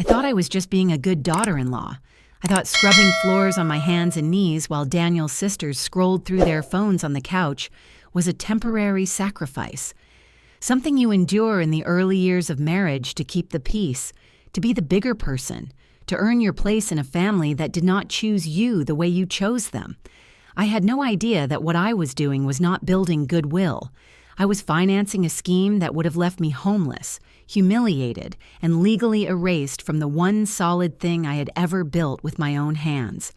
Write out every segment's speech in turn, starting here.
thought I was just being a good daughter-in-law. I thought scrubbing floors on my hands and knees while Daniel's sisters scrolled through their phones on the couch was a temporary sacrifice. Something you endure in the early years of marriage to keep the peace, to be the bigger person, to earn your place in a family that did not choose you the way you chose them. I had no idea that what I was doing was not building goodwill. I was financing a scheme that would have left me homeless, humiliated, and legally erased from the one solid thing I had ever built with my own hands.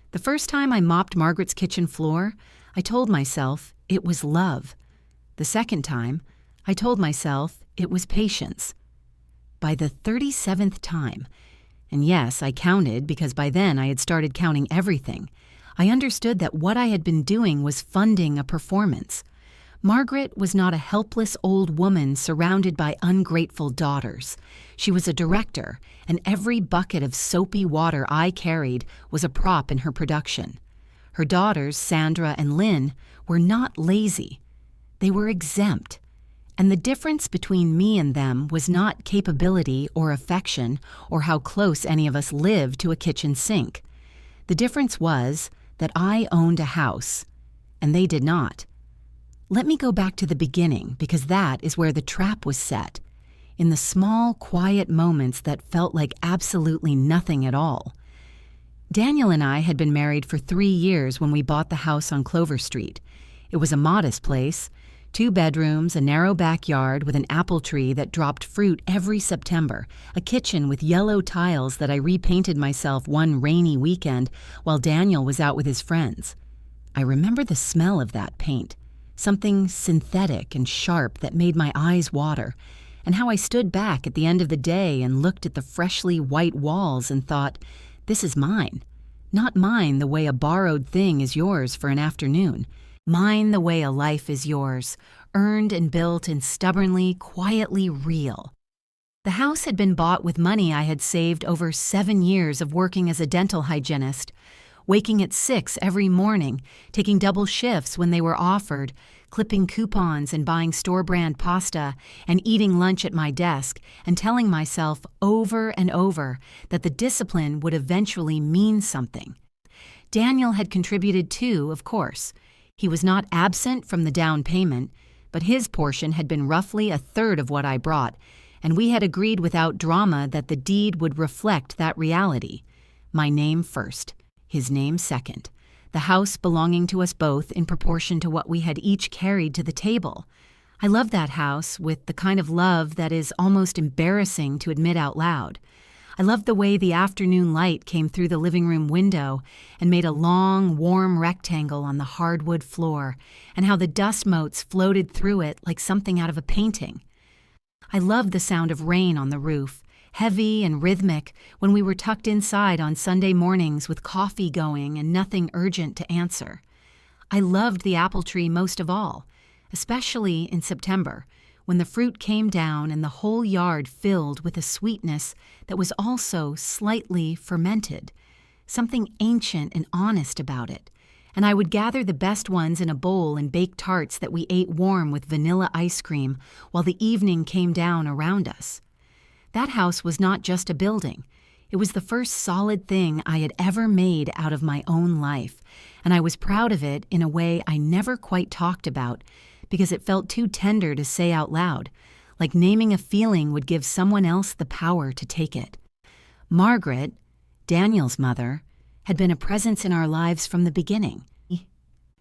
The first time I mopped Margaret's kitchen floor, I told myself it was love. The second time, I told myself it was patience. By the 37th time, and yes, I counted because by then I had started counting everything, I understood that what I had been doing was funding a performance. Margaret was not a helpless old woman surrounded by ungrateful daughters. She was a director, and every bucket of soapy water I carried was a prop in her production. Her daughters, Sandra and Lynn, were not lazy. They were exempt. And the difference between me and them was not capability or affection or how close any of us lived to a kitchen sink. The difference was that I owned a house, and they did not. Let me go back to the beginning, because that is where the trap was set, in the small, quiet moments that felt like absolutely nothing at all. Daniel and I had been married for 3 years when we bought the house on Clover Street. It was a modest place, 2 bedrooms, a narrow backyard with an apple tree that dropped fruit every September, a kitchen with yellow tiles that I repainted myself one rainy weekend while Daniel was out with his friends. I remember the smell of that paint, something synthetic and sharp that made my eyes water, and how I stood back at the end of the day and looked at the freshly white walls and thought, this is mine. Not mine the way a borrowed thing is yours for an afternoon. Mine the way a life is yours, earned and built and stubbornly, quietly real. The house had been bought with money I had saved over 7 years of working as a dental hygienist, waking at 6 every morning, taking double shifts when they were offered, clipping coupons and buying store-brand pasta, and eating lunch at my desk, and telling myself over and over that the discipline would eventually mean something. Daniel had contributed too, of course. He was not absent from the down payment, but his portion had been roughly a third of what I brought, and we had agreed without drama that the deed would reflect that reality. My name first, his name second, the house belonging to us both in proportion to what we had each carried to the table. I loved that house with the kind of love that is almost embarrassing to admit out loud. I loved the way the afternoon light came through the living room window and made a long, warm rectangle on the hardwood floor, and how the dust motes floated through it like something out of a painting. I loved the sound of rain on the roof, heavy and rhythmic when we were tucked inside on Sunday mornings with coffee going and nothing urgent to answer. I loved the apple tree most of all, especially in September, when the fruit came down and the whole yard filled with a sweetness that was also slightly fermented, something ancient and honest about it, and I would gather the best ones in a bowl and bake tarts that we ate warm with vanilla ice cream while the evening came down around us. That house was not just a building. It was the first solid thing I had ever made out of my own life, and I was proud of it in a way I never quite talked about, because it felt too tender to say out loud, like naming a feeling would give someone else the power to take it. Margaret, Daniel's mother, had been a presence in our lives from the beginning.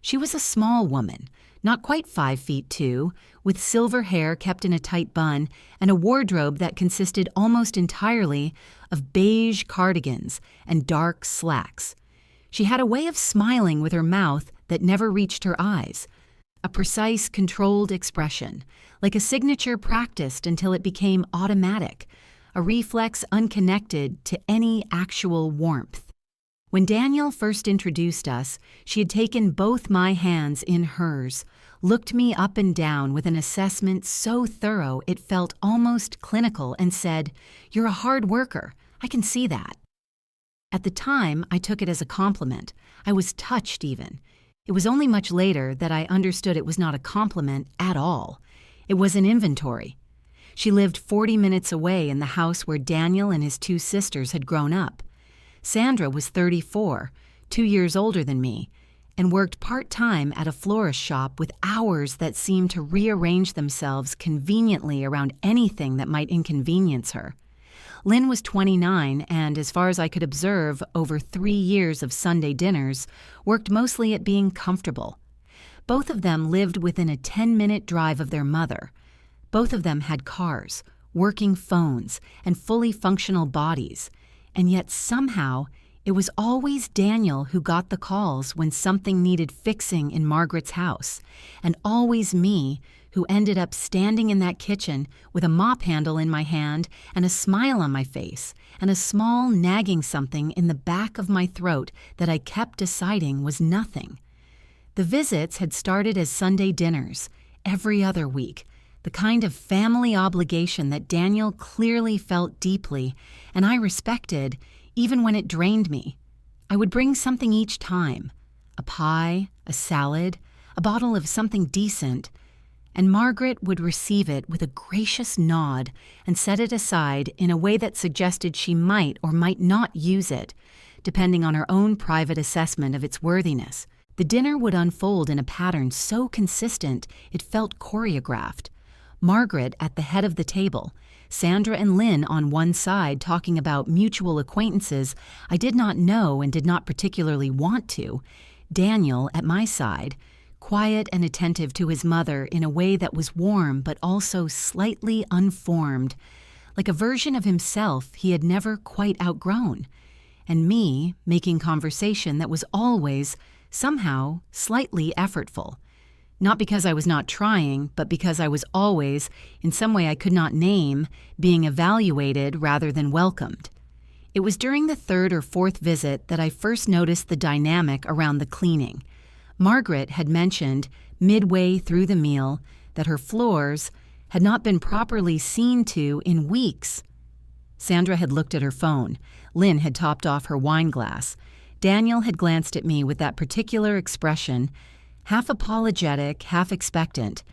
She was a small woman, not quite 5 feet 2, with silver hair kept in a tight bun and a wardrobe that consisted almost entirely of beige cardigans and dark slacks. She had a way of smiling with her mouth that never reached her eyes, a precise, controlled expression, like a signature practiced until it became automatic, a reflex unconnected to any actual warmth. When Daniel first introduced us, she had taken both my hands in hers, looked me up and down with an assessment so thorough it felt almost clinical, and said, "You're a hard worker. I can see that." At the time, I took it as a compliment. I was touched even. It was only much later that I understood it was not a compliment at all. It was an inventory. She lived 40 minutes away in the house where Daniel and his two sisters had grown up. Sandra was 34, 2 years older than me, and worked part-time at a florist shop with hours that seemed to rearrange themselves conveniently around anything that might inconvenience her. Lynn was 29 and, as far as I could observe, over 3 years of Sunday dinners, worked mostly at being comfortable. Both of them lived within a 10-minute drive of their mother. Both of them had cars, working phones, and fully functional bodies, and yet somehow it was always Daniel who got the calls when something needed fixing in Margaret's house, and always me who ended up standing in that kitchen with a mop handle in my hand and a smile on my face and a small nagging something in the back of my throat that I kept deciding was nothing. The visits had started as Sunday dinners, every other week, the kind of family obligation that Daniel clearly felt deeply and I respected, even when it drained me. I would bring something each time, a pie, a salad, a bottle of something decent, and Margaret would receive it with a gracious nod and set it aside in a way that suggested she might or might not use it, depending on her own private assessment of its worthiness. The dinner would unfold in a pattern so consistent it felt choreographed. Margaret at the head of the table, Sandra and Lynn on one side talking about mutual acquaintances I did not know and did not particularly want to, Daniel at my side, quiet and attentive to his mother in a way that was warm but also slightly unformed, like a version of himself he had never quite outgrown, and me making conversation that was always, somehow, slightly effortful. Not because I was not trying, but because I was always, in some way I could not name, being evaluated rather than welcomed. It was during the third or fourth visit that I first noticed the dynamic around the cleaning. Margaret had mentioned, midway through the meal, that her floors had not been properly seen to in weeks. Sandra had looked at her phone. Lynn had topped off her wine glass. Daniel had glanced at me with that particular expression, half apologetic, half expectant,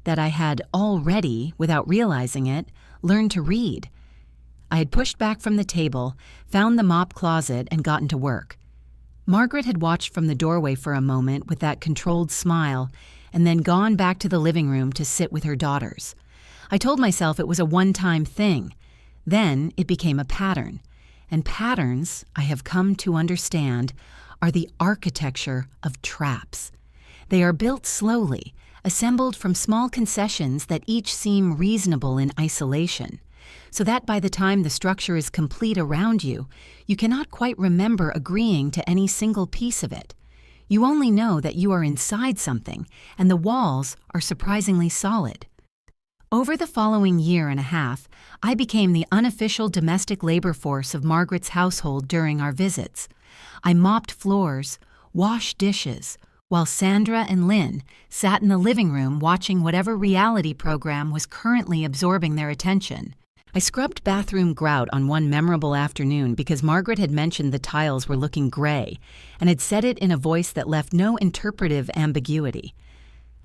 that I had already, without realizing it, learned to read. I had pushed back from the table, found the mop closet, and gotten to work. Margaret had watched from the doorway for a moment with that controlled smile, and then gone back to the living room to sit with her daughters. I told myself it was a one-time thing. Then it became a pattern. And patterns, I have come to understand, are the architecture of traps. They are built slowly, assembled from small concessions that each seem reasonable in isolation, so that by the time the structure is complete around you, you cannot quite remember agreeing to any single piece of it. You only know that you are inside something, and the walls are surprisingly solid. Over the following year and a half, I became the unofficial domestic labor force of Margaret's household during our visits. I mopped floors, washed dishes, while Sandra and Lynn sat in the living room watching whatever reality program was currently absorbing their attention. I scrubbed bathroom grout on one memorable afternoon because Margaret had mentioned the tiles were looking gray and had said it in a voice that left no interpretive ambiguity.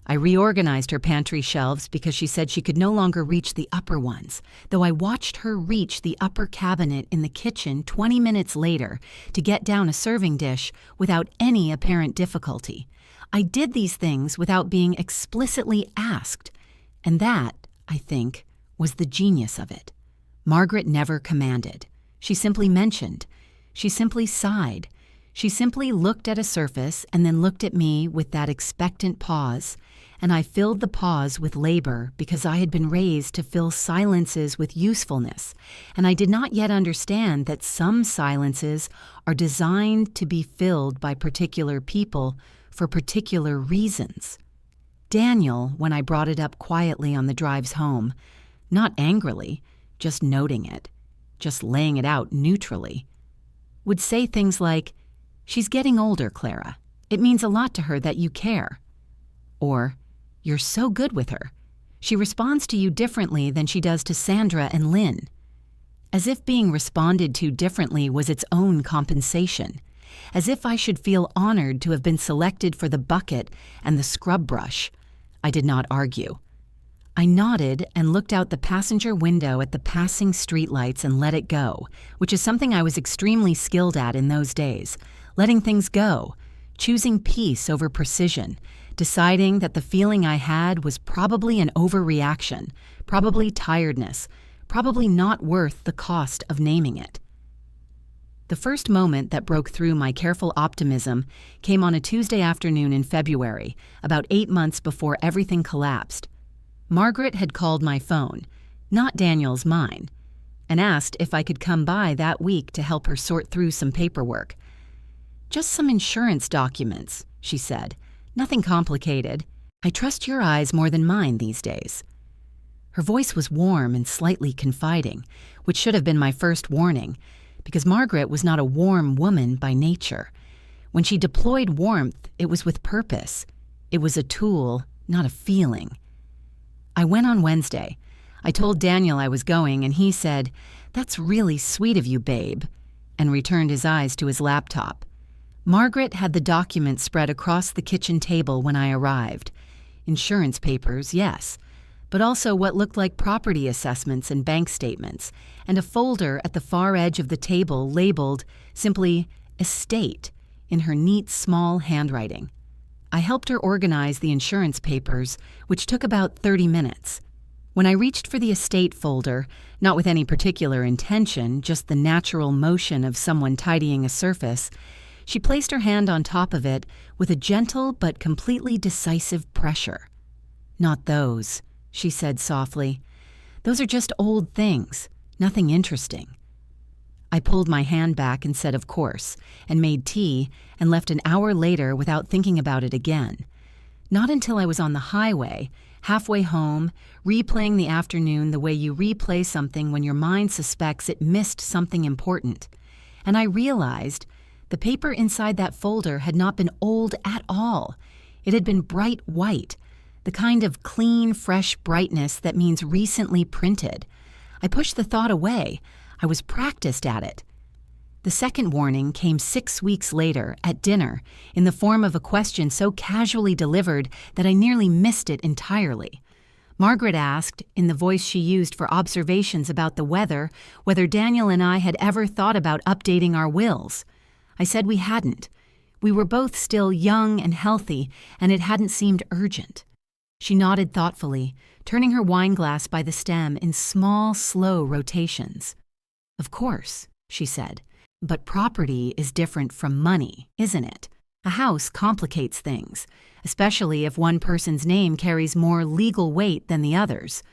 I reorganized her pantry shelves because she said she could no longer reach the upper ones, though I watched her reach the upper cabinet in the kitchen 20 minutes later to get down a serving dish without any apparent difficulty. I did these things without being explicitly asked, and that, I think, was the genius of it. Margaret never commanded. She simply mentioned. She simply sighed. She simply looked at a surface and then looked at me with that expectant pause, and I filled the pause with labor because I had been raised to fill silences with usefulness, and I did not yet understand that some silences are designed to be filled by particular people for particular reasons. Daniel, when I brought it up quietly on the drives home, not angrily, just noting it, just laying it out neutrally, would say things like, "She's getting older, Clara. It means a lot to her that you care." Or, "You're so good with her. She responds to you differently than she does to Sandra and Lynn." As if being responded to differently was its own compensation. As if I should feel honored to have been selected for the bucket and the scrub brush. I did not argue. I nodded and looked out the passenger window at the passing streetlights and let it go, which is something I was extremely skilled at in those days. Letting things go, choosing peace over precision, deciding that the feeling I had was probably an overreaction, probably tiredness, probably not worth the cost of naming it. The first moment that broke through my careful optimism came on a Tuesday afternoon in February, about 8 months before everything collapsed. Margaret had called my phone, not Daniel's, mine, and asked if I could come by that week to help her sort through some paperwork. "Just some insurance documents," she said. "Nothing complicated. I trust your eyes more than mine these days." Her voice was warm and slightly confiding, which should have been my first warning, because Margaret was not a warm woman by nature. When she deployed warmth, it was with purpose. It was a tool, not a feeling. I went on Wednesday. I told Daniel I was going, and he said, "That's really sweet of you, babe," and returned his eyes to his laptop. Margaret had the documents spread across the kitchen table when I arrived. Insurance papers, yes, but also what looked like property assessments and bank statements, and a folder at the far edge of the table labeled simply "Estate" in her neat, small handwriting. I helped her organize the insurance papers, which took about 30 minutes. When I reached for the estate folder, not with any particular intention, just the natural motion of someone tidying a surface, she placed her hand on top of it with a gentle but completely decisive pressure. "Not those," she said softly. "Those are just old things, nothing interesting." I pulled my hand back and said, "Of course," and made tea and left an hour later without thinking about it again. Not until I was on the highway, halfway home, replaying the afternoon the way you replay something when your mind suspects it missed something important. And I realized the paper inside that folder had not been old at all. It had been bright white, the kind of clean, fresh brightness that means recently printed. I pushed the thought away. I was practiced at it. The second warning came 6 weeks later, at dinner, in the form of a question so casually delivered that I nearly missed it entirely. Margaret asked, in the voice she used for observations about the weather, whether Daniel and I had ever thought about updating our wills. I said we hadn't. We were both still young and healthy, and it hadn't seemed urgent. She nodded thoughtfully, turning her wine glass by the stem in small, slow rotations. "Of course," she said, "but property is different from money, isn't it? A house complicates things, especially if one person's name carries more legal weight than the others."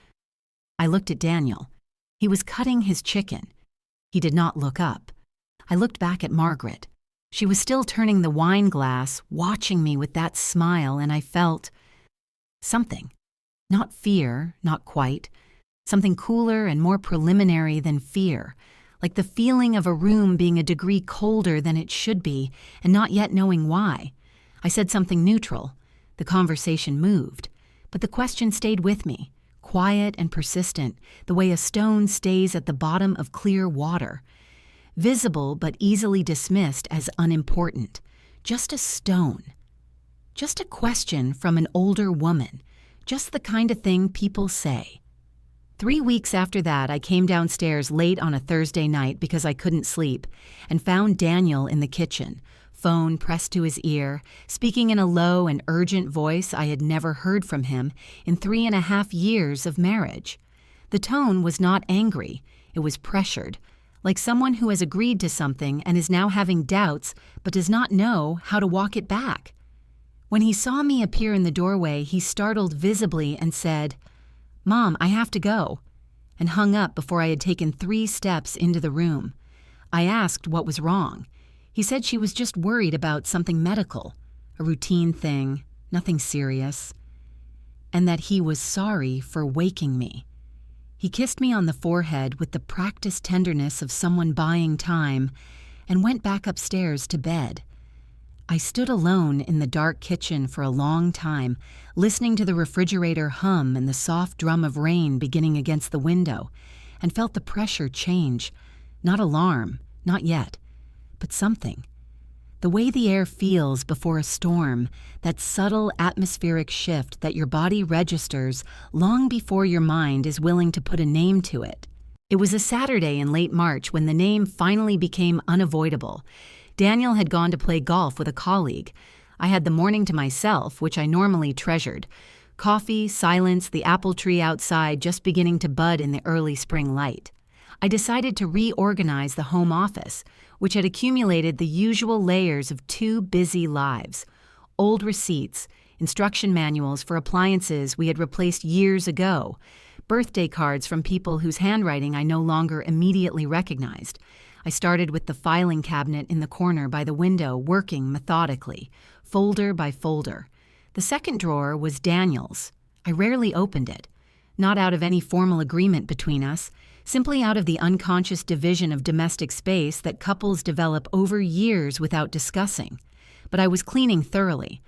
I looked at Daniel. He was cutting his chicken. He did not look up. I looked back at Margaret. She was still turning the wine glass, watching me with that smile, and I felt something. Not fear, not quite. Something cooler and more preliminary than fear, like the feeling of a room being a degree colder than it should be and not yet knowing why. I said something neutral. The conversation moved, but the question stayed with me, quiet and persistent, the way a stone stays at the bottom of clear water. Visible but easily dismissed as unimportant. Just a stone. Just a question from an older woman. Just the kind of thing people say. 3 weeks after that, I came downstairs late on a Thursday night because I couldn't sleep, and found Daniel in the kitchen, phone pressed to his ear, speaking in a low and urgent voice I had never heard from him in 3.5 years of marriage. The tone was not angry, it was pressured, like someone who has agreed to something and is now having doubts but does not know how to walk it back. When he saw me appear in the doorway, he startled visibly and said, "Mom, I have to go," and hung up before I had taken 3 steps into the room. I asked what was wrong. He said she was just worried about something medical, a routine thing, nothing serious, and that he was sorry for waking me. He kissed me on the forehead with the practiced tenderness of someone buying time and went back upstairs to bed. I stood alone in the dark kitchen for a long time, listening to the refrigerator hum and the soft drum of rain beginning against the window, and felt the pressure change. Not alarm, not yet, but something. The way the air feels before a storm, that subtle atmospheric shift that your body registers long before your mind is willing to put a name to it. It was a Saturday in late March when the name finally became unavoidable. Daniel had gone to play golf with a colleague. I had the morning to myself, which I normally treasured. Coffee, silence, the apple tree outside just beginning to bud in the early spring light. I decided to reorganize the home office, which had accumulated the usual layers of 2 busy lives. Old receipts, instruction manuals for appliances we had replaced years ago, birthday cards from people whose handwriting I no longer immediately recognized. I started with the filing cabinet in the corner by the window, working methodically, folder by folder. The second drawer was Daniel's. I rarely opened it, not out of any formal agreement between us, simply out of the unconscious division of domestic space that couples develop over years without discussing. But I was cleaning thoroughly.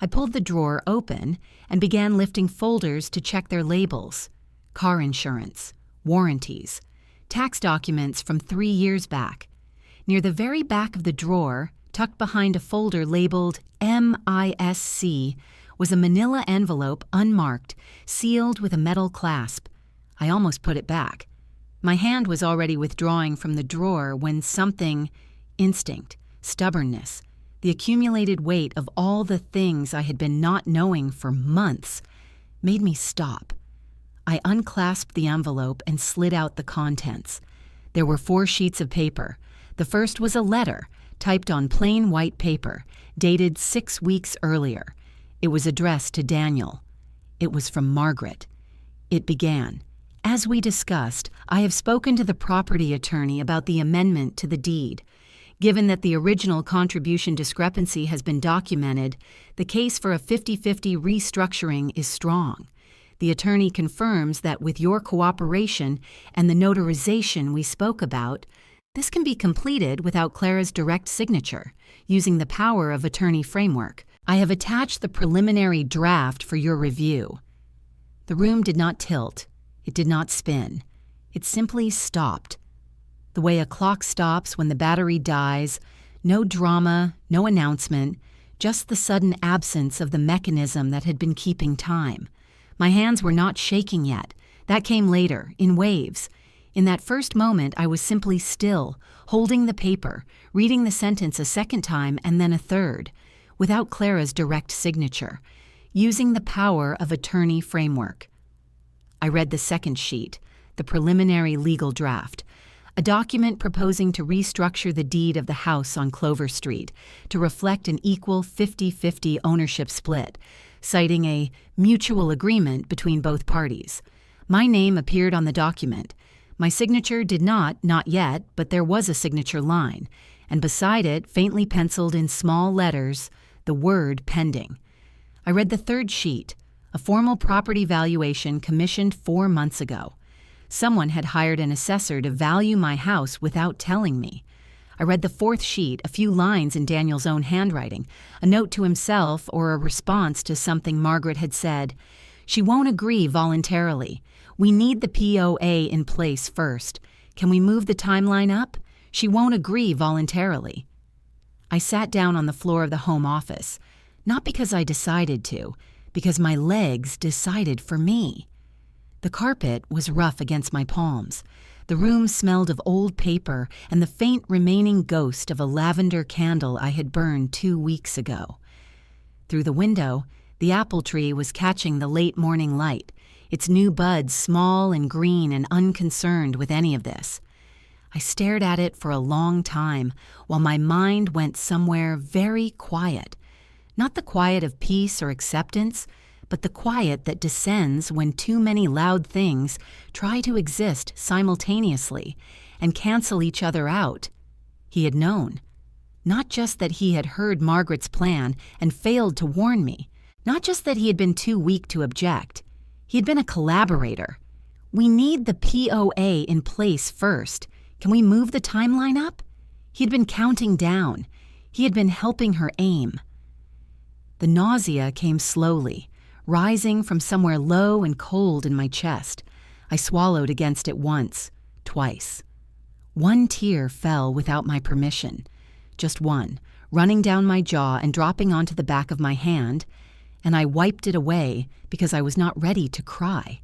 I pulled the drawer open and began lifting folders to check their labels. Car insurance, warranties, tax documents from 3 years back. Near the very back of the drawer, tucked behind a folder labeled MISC, was a manila envelope unmarked, sealed with a metal clasp. I almost put it back. My hand was already withdrawing from the drawer when something, instinct, stubbornness, the accumulated weight of all the things I had been not knowing for months, made me stop. I unclasped the envelope and slid out the contents. There were 4 sheets of paper. The first was a letter, typed on plain white paper, dated 6 weeks earlier. It was addressed to Daniel. It was from Margaret. It began, "As we discussed, I have spoken to the property attorney about the amendment to the deed. Given that the original contribution discrepancy has been documented, the case for a 50-50 restructuring is strong. The attorney confirms that with your cooperation and the notarization we spoke about, this can be completed without Clara's direct signature, using the power of attorney framework. I have attached the preliminary draft for your review." The room did not tilt. It did not spin. It simply stopped. The way a clock stops when the battery dies, no drama, no announcement, just the sudden absence of the mechanism that had been keeping time. My hands were not shaking yet. That came later, in waves. In that first moment, I was simply still, holding the paper, reading the sentence a second time and then a third, without Clara's direct signature, using the power of attorney framework. I read the second sheet, the preliminary legal draft, a document proposing to restructure the deed of the house on Clover Street to reflect an equal 50-50 ownership split, citing a mutual agreement between both parties. My name appeared on the document. My signature did not yet, but there was a signature line, and beside it, faintly penciled in small letters, the word pending. I read the third sheet, a formal property valuation commissioned 4 months ago. Someone had hired an assessor to value my house without telling me. I read the fourth sheet, a few lines in Daniel's own handwriting, a note to himself or a response to something Margaret had said. "She won't agree voluntarily. We need the POA in place first. Can we move the timeline up? She won't agree voluntarily." I sat down on the floor of the home office, not because I decided to, because my legs decided for me. The carpet was rough against my palms. The room smelled of old paper and the faint remaining ghost of a lavender candle I had burned 2 weeks ago. Through the window, the apple tree was catching the late morning light, its new buds small and green and unconcerned with any of this. I stared at it for a long time while my mind went somewhere very quiet. Not the quiet of peace or acceptance, but the quiet that descends when too many loud things try to exist simultaneously and cancel each other out. He had known. Not just that he had heard Margaret's plan and failed to warn me. Not just that he had been too weak to object. He had been a collaborator. "We need the POA in place first. Can we move the timeline up?" He had been counting down. He had been helping her aim. The nausea came slowly, rising from somewhere low and cold in my chest. I swallowed against it once, twice. One tear fell without my permission. Just one, running down my jaw and dropping onto the back of my hand, and I wiped it away because I was not ready to cry.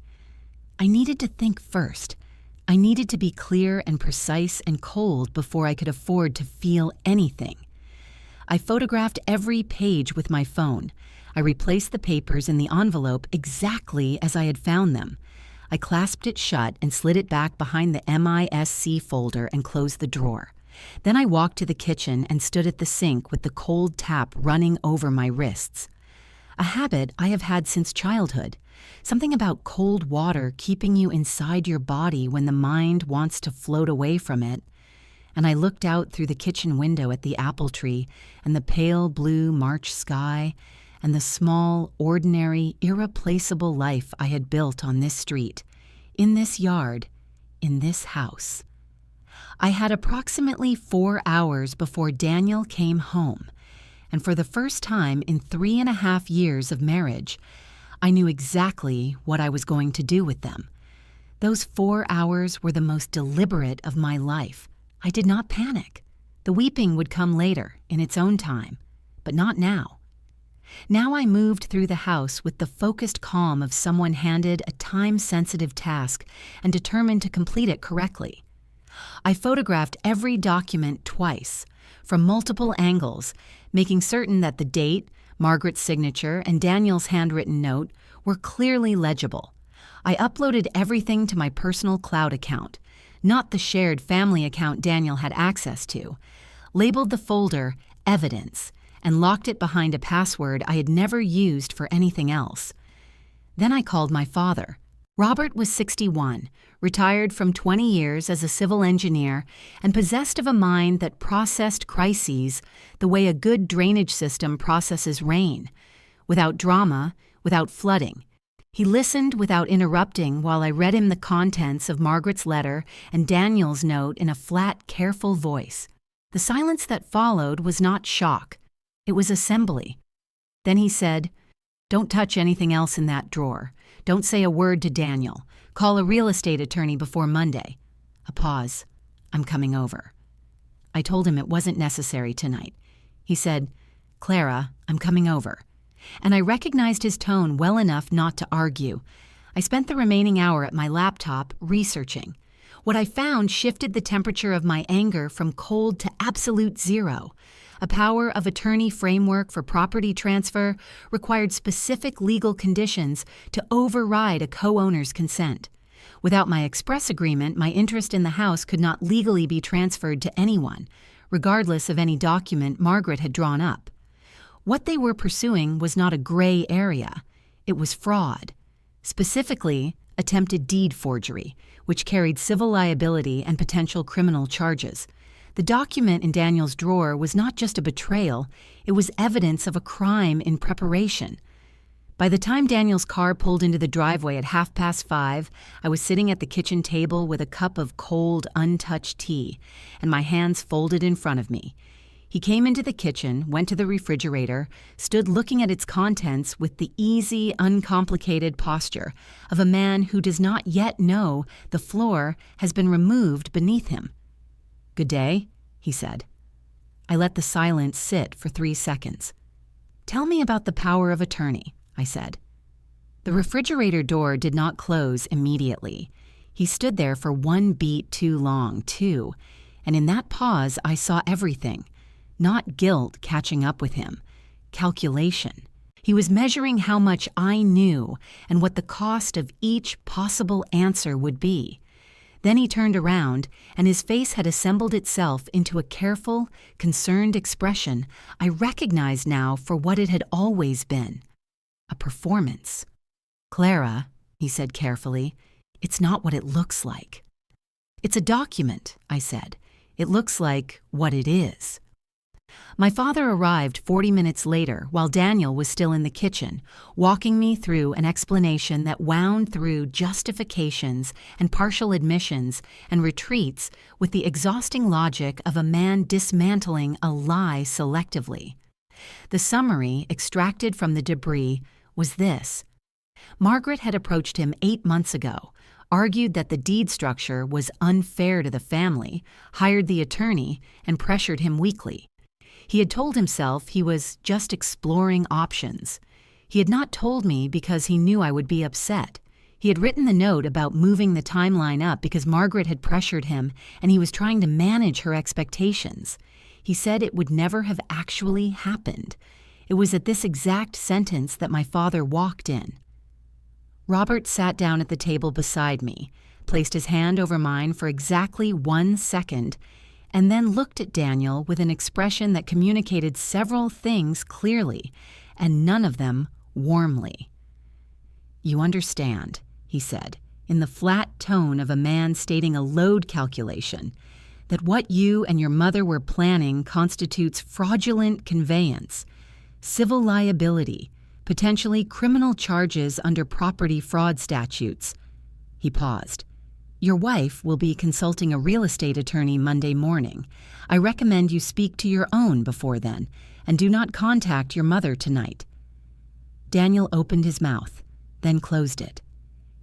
I needed to think first. I needed to be clear and precise and cold before I could afford to feel anything. I photographed every page with my phone. I replaced the papers in the envelope exactly as I had found them. I clasped it shut and slid it back behind the MISC folder and closed the drawer. Then I walked to the kitchen and stood at the sink with the cold tap running over my wrists. A habit I have had since childhood. Something about cold water keeping you inside your body when the mind wants to float away from it. And I looked out through the kitchen window at the apple tree and the pale blue March sky and the small, ordinary, irreplaceable life I had built on this street, in this yard, in this house. I had approximately 4 hours before Daniel came home, and for the first time in 3.5 years of marriage, I knew exactly what I was going to do with them. Those 4 hours were the most deliberate of my life. I did not panic. The weeping would come later, in its own time, but not now. Now I moved through the house with the focused calm of someone handed a time-sensitive task and determined to complete it correctly. I photographed every document twice, from multiple angles, making certain that the date, Margaret's signature, and Daniel's handwritten note were clearly legible. I uploaded everything to my personal cloud account, not the shared family account Daniel had access to, labeled the folder Evidence, and locked it behind a password I had never used for anything else. Then I called my father. Robert was 61, retired from 20 years as a civil engineer, and possessed of a mind that processed crises the way a good drainage system processes rain, without drama, without flooding. He listened without interrupting while I read him the contents of Margaret's letter and Daniel's note in a flat, careful voice. The silence that followed was not shock. It was assembly. Then he said, "Don't touch anything else in that drawer. Don't say a word to Daniel. Call a real estate attorney before Monday." A pause. "I'm coming over." I told him it wasn't necessary tonight. He said, "Clara, I'm coming over." And I recognized his tone well enough not to argue. I spent the remaining hour at my laptop researching. What I found shifted the temperature of my anger from cold to absolute zero. A power of attorney framework for property transfer required specific legal conditions to override a co-owner's consent. Without my express agreement, my interest in the house could not legally be transferred to anyone, regardless of any document Margaret had drawn up. What they were pursuing was not a gray area. It was fraud. Specifically, attempted deed forgery, which carried civil liability and potential criminal charges. The document in Daniel's drawer was not just a betrayal, it was evidence of a crime in preparation. By the time Daniel's car pulled into the driveway at 5:30, I was sitting at the kitchen table with a cup of cold, untouched tea, and my hands folded in front of me. He came into the kitchen, went to the refrigerator, stood looking at its contents with the easy, uncomplicated posture of a man who does not yet know the floor has been removed beneath him. "Good day," he said. I let the silence sit for 3 seconds. "Tell me about the power of attorney," I said. The refrigerator door did not close immediately. He stood there for 1 beat too long, too, and in that pause I saw everything. Not guilt catching up with him. Calculation. He was measuring how much I knew and what the cost of each possible answer would be. Then he turned around, and his face had assembled itself into a careful, concerned expression I recognized now for what it had always been. A performance. "Clara," he said carefully, "it's not what it looks like." "It's a document," I said. "It looks like what it is." My father arrived 40 minutes later while Daniel was still in the kitchen, walking me through an explanation that wound through justifications and partial admissions and retreats with the exhausting logic of a man dismantling a lie selectively. The summary, extracted from the debris, was this. Margaret had approached him 8 months ago, argued that the deed structure was unfair to the family, hired the attorney, and pressured him weekly. He had told himself he was just exploring options. He had not told me because he knew I would be upset. He had written the note about moving the timeline up because Margaret had pressured him and he was trying to manage her expectations. He said it would never have actually happened. It was at this exact sentence that my father walked in. Robert sat down at the table beside me, placed his hand over mine for exactly 1 second, and then looked at Daniel with an expression that communicated several things clearly, and none of them warmly. "You understand," he said, in the flat tone of a man stating a load calculation, "that what you and your mother were planning constitutes fraudulent conveyance, civil liability, potentially criminal charges under property fraud statutes." He paused. "Your wife will be consulting a real estate attorney Monday morning. I recommend you speak to your own before then, and do not contact your mother tonight." Daniel opened his mouth, then closed it.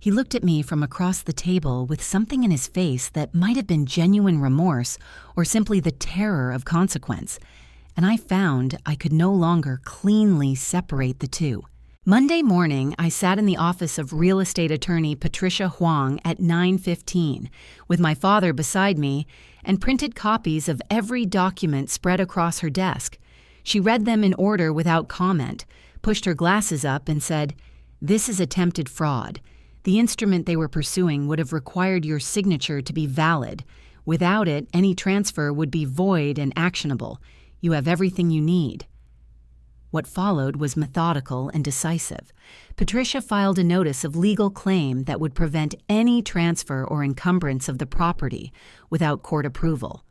He looked at me from across the table with something in his face that might have been genuine remorse or simply the terror of consequence, and I found I could no longer cleanly separate the two. Monday morning, I sat in the office of real estate attorney Patricia Huang at 9:15, with my father beside me, and printed copies of every document spread across her desk. She read them in order without comment, pushed her glasses up, and said, "This is attempted fraud. The instrument they were pursuing would have required your signature to be valid. Without it, any transfer would be void and actionable. You have everything you need." What followed was methodical and decisive. Patricia filed a notice of legal claim that would prevent any transfer or encumbrance of the property without court approval.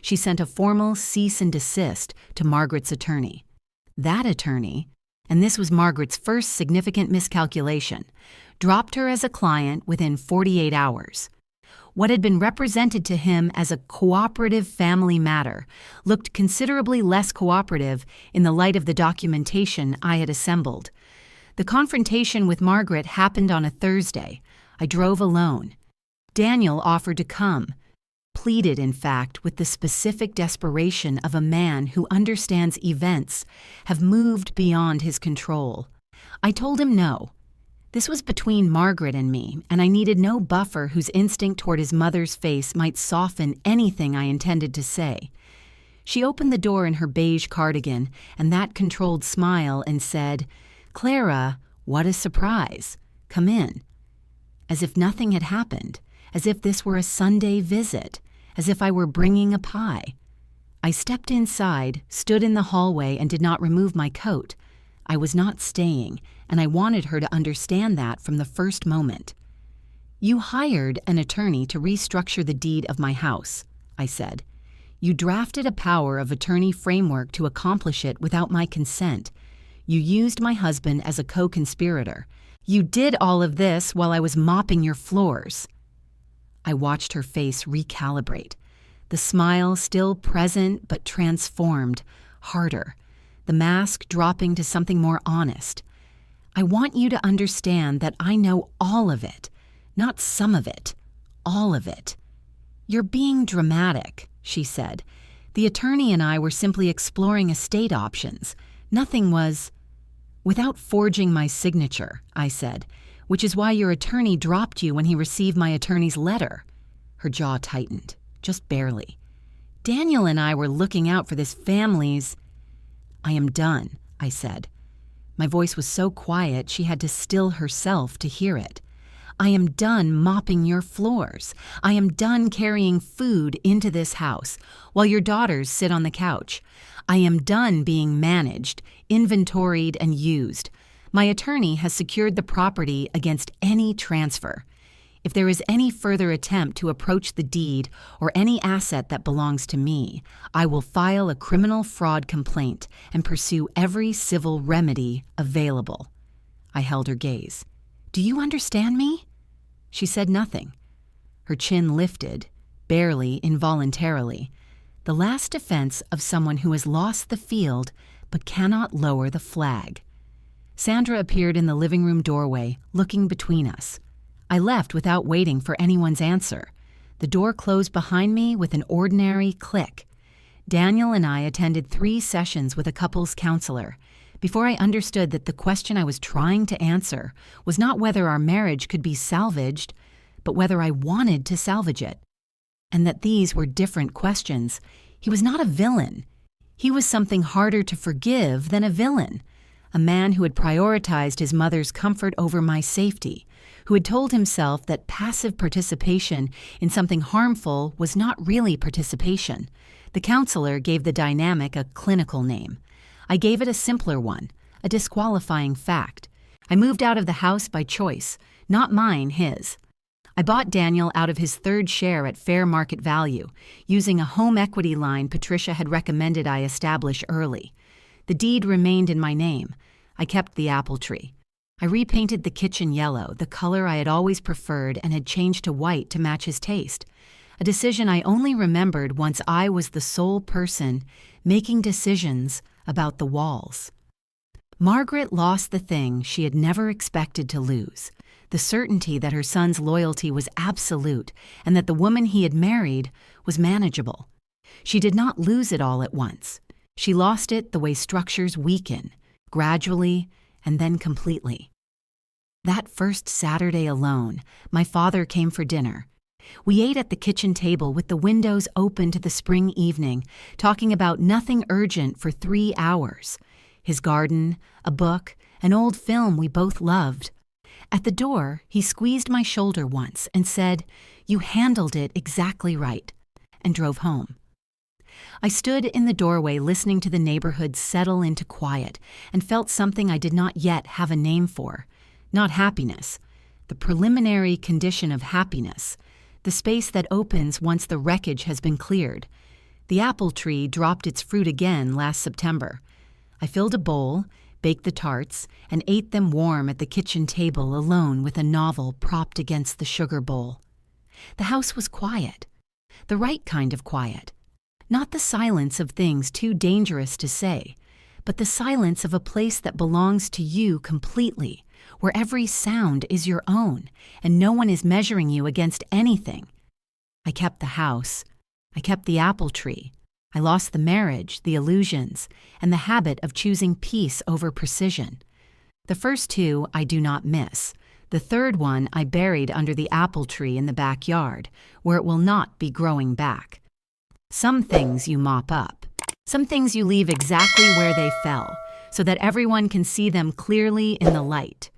She sent a formal cease and desist to Margaret's attorney. That attorney, and this was Margaret's first significant miscalculation, dropped her as a client within 48 hours. What had been represented to him as a cooperative family matter looked considerably less cooperative in the light of the documentation I had assembled. The confrontation with Margaret happened on a Thursday. I drove alone. Daniel offered to come, pleaded, in fact, with the specific desperation of a man who understands events have moved beyond his control. I told him no. This was between Margaret and me, and I needed no buffer whose instinct toward his mother's face might soften anything I intended to say. She opened the door in her beige cardigan and that controlled smile and said, "Clara, what a surprise. Come in." As if nothing had happened, as if this were a Sunday visit, as if I were bringing a pie. I stepped inside, stood in the hallway, and did not remove my coat. I was not staying, and I wanted her to understand that from the first moment. "You hired an attorney to restructure the deed of my house," I said. "You drafted a power of attorney framework to accomplish it without my consent. You used my husband as a co-conspirator. You did all of this while I was mopping your floors." I watched her face recalibrate, the smile still present but transformed, harder, the mask dropping to something more honest. "I want you to understand that I know all of it, not some of it, all of it." "You're being dramatic," she said. "The attorney and I were simply exploring estate options. Nothing was—" "Without forging my signature," I said, "which is why your attorney dropped you when he received my attorney's letter." Her jaw tightened, just barely. "Daniel and I were looking out for this family's—" "I am done," I said. My voice was so quiet she had to still herself to hear it. "I am done mopping your floors. I am done carrying food into this house while your daughters sit on the couch. I am done being managed, inventoried, and used. My attorney has secured the property against any transfer. If there is any further attempt to approach the deed or any asset that belongs to me, I will file a criminal fraud complaint and pursue every civil remedy available." I held her gaze. "Do you understand me?" She said nothing. Her chin lifted, barely, involuntarily, the last defense of someone who has lost the field but cannot lower the flag. Sandra appeared in the living room doorway, looking between us. I left without waiting for anyone's answer. The door closed behind me with an ordinary click. Daniel and I attended 3 sessions with a couples counselor before I understood that the question I was trying to answer was not whether our marriage could be salvaged, but whether I wanted to salvage it. And that these were different questions. He was not a villain. He was something harder to forgive than a villain. A man who had prioritized his mother's comfort over my safety, who had told himself that passive participation in something harmful was not really participation. The counselor gave the dynamic a clinical name. I gave it a simpler one, a disqualifying fact. I moved out of the house by choice, not mine, his. I bought Daniel out of his 3rd share at fair market value, using a home equity line Patricia had recommended I establish early. The deed remained in my name. I kept the apple tree. I repainted the kitchen yellow, the color I had always preferred and had changed to white to match his taste. A decision I only remembered once I was the sole person making decisions about the walls. Margaret lost the thing she had never expected to lose, the certainty that her son's loyalty was absolute and that the woman he had married was manageable. She did not lose it all at once. She lost it the way structures weaken, gradually and then completely. That first Saturday alone, my father came for dinner. We ate at the kitchen table with the windows open to the spring evening, talking about nothing urgent for 3 hours. His garden, a book, an old film we both loved. At the door, he squeezed my shoulder once and said, "You handled it exactly right," and drove home. I stood in the doorway listening to the neighborhood settle into quiet and felt something I did not yet have a name for. Not happiness, the preliminary condition of happiness, the space that opens once the wreckage has been cleared. The apple tree dropped its fruit again last September. I filled a bowl, baked the tarts, and ate them warm at the kitchen table alone with a novel propped against the sugar bowl. The house was quiet, the right kind of quiet. Not the silence of things too dangerous to say, but the silence of a place that belongs to you completely, where every sound is your own and no one is measuring you against anything. I kept the house. I kept the apple tree. I lost the marriage, the illusions, and the habit of choosing peace over precision. The first 2 I do not miss. The 3rd one I buried under the apple tree in the backyard, where it will not be growing back. Some things you mop up. Some things you leave exactly where they fell, so that everyone can see them clearly in the light.